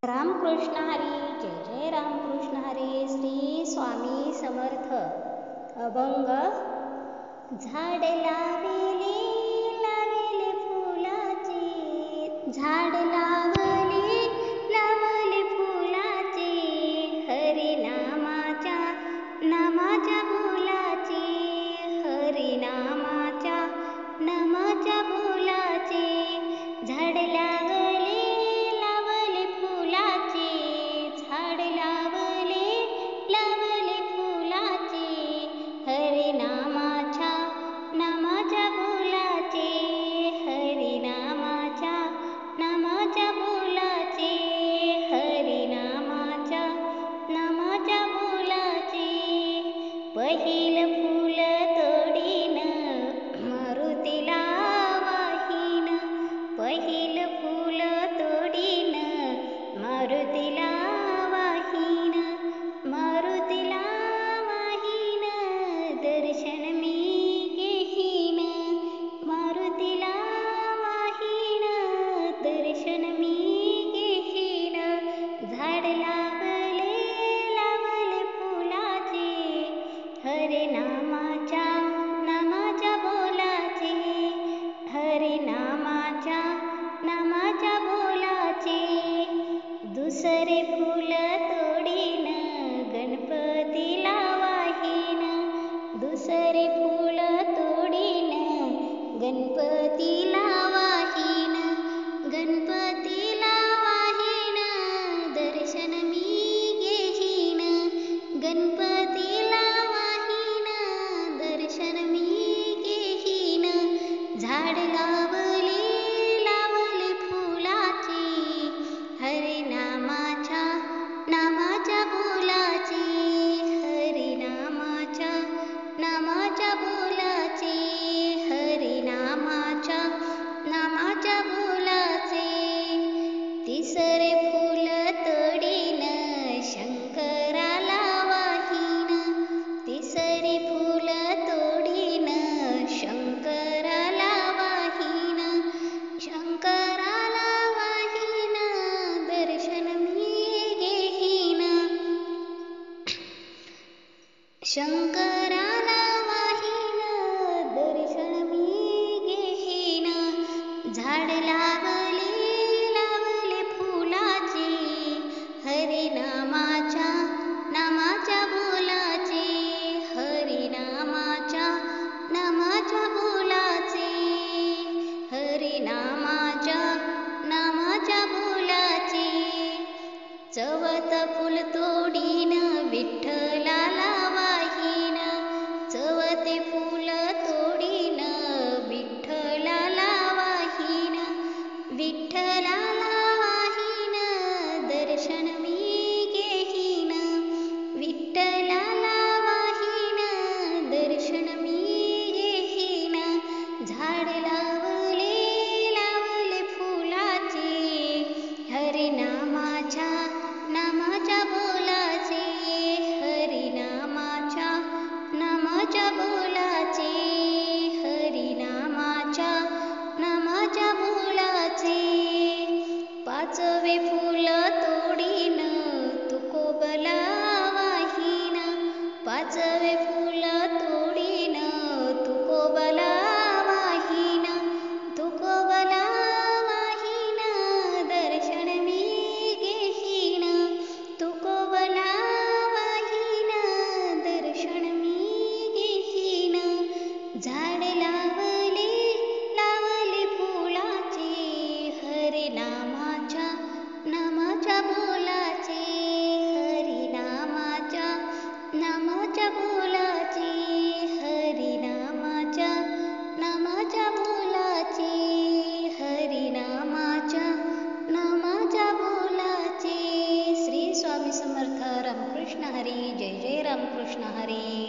रामकृष्ण हरी. जय जय रामकृष्ण हरी. श्री स्वामी समर्थ. अभंग. झाड लावेले लावेले फुलाचे, झाड लावले लावले फुलाचे, हरी नामाच्या बोलाचे, हरी नामाच्या बोलाचे. झाड लावले लावले फुलाचे, झाड लावले लावले फुलाचे, हरी नामाच्या बोलाचे, हरी नामाच्या बोलाचे, हरी नामाच्या बोलाचे. पहिल फूल तोडीन मारुतीला वाहीन, पहिल फूल तोडीन मारुतीला वाहीन, मारुतीला वाहीन, दर्शन मी घेईन, मारुतीला वाहीन, दर्शन मी घेईन. झाड लावले लावले फुलाचे, हरी नामाच्या बोलाचे, हरी नामाच्या बोलाचे. दुसरे फूल तोडीन गणपतीला वाहीन, दुसरे फूल तोडीन गणपतीला वाहीन, गणपतीला वाहीन, दर्शन मी घेईन, गणपतीला वाहीन, दर्शन मी घेईन. झाड लावले लावले फुलाचे, हरी नामाच्या बोलाचे, हरी नामाच्या बोलाचे, हरी नामाच्या बोलाचे. तिसरे फूल तोडीन शंकराला वाहीन, तिसरे फूल तोडीन शंकराला वाहीन, शंकराला वाहीन, दर्शन मी घेईन, शंकराला वाहीन, दर्शन मी घेईन. झाड लावले लावले फुलाचे, हरी नामाच्या बोलाचे, हरी नामाच्या बोलाचे, हरी नामाच्या बोलाचे. चवथ फूल तोडीन विठ्ठलाला वाहीन, चवथे फूल तोडीन विठ्ठलाला वाहीन, विठ्ठलाला वाहीन, दर्शन मी घेईन, विठ्ठलाला वाहीन, दर्शन मी घेईन. झाड लावले लावले फुलाचे, हरी नामाच्या बोलाचे, हरी नामाच्या बोलाचे, हरी नामाच्या बोलाचे. पाचवे फूल तोडीन तुकोबला वाहीन, पाचवे फूल तोडीन तुकोबला वाहीन, तुकोबला वाहीन, दर्शन मी घेईन, तुकोबला वाहीन, दर्शन मी घेईन. झाड लावले लावले फुलाचे, हरी नामाच्या बोलाचे, हरी नामाच्या बोलाचे, हरी नामाच्या बोलाचे, हरी नामाच्या बोलाचे. श्री स्वामी समर्थ. रामकृष्ण हरी. जय जय रामकृष्ण हरी.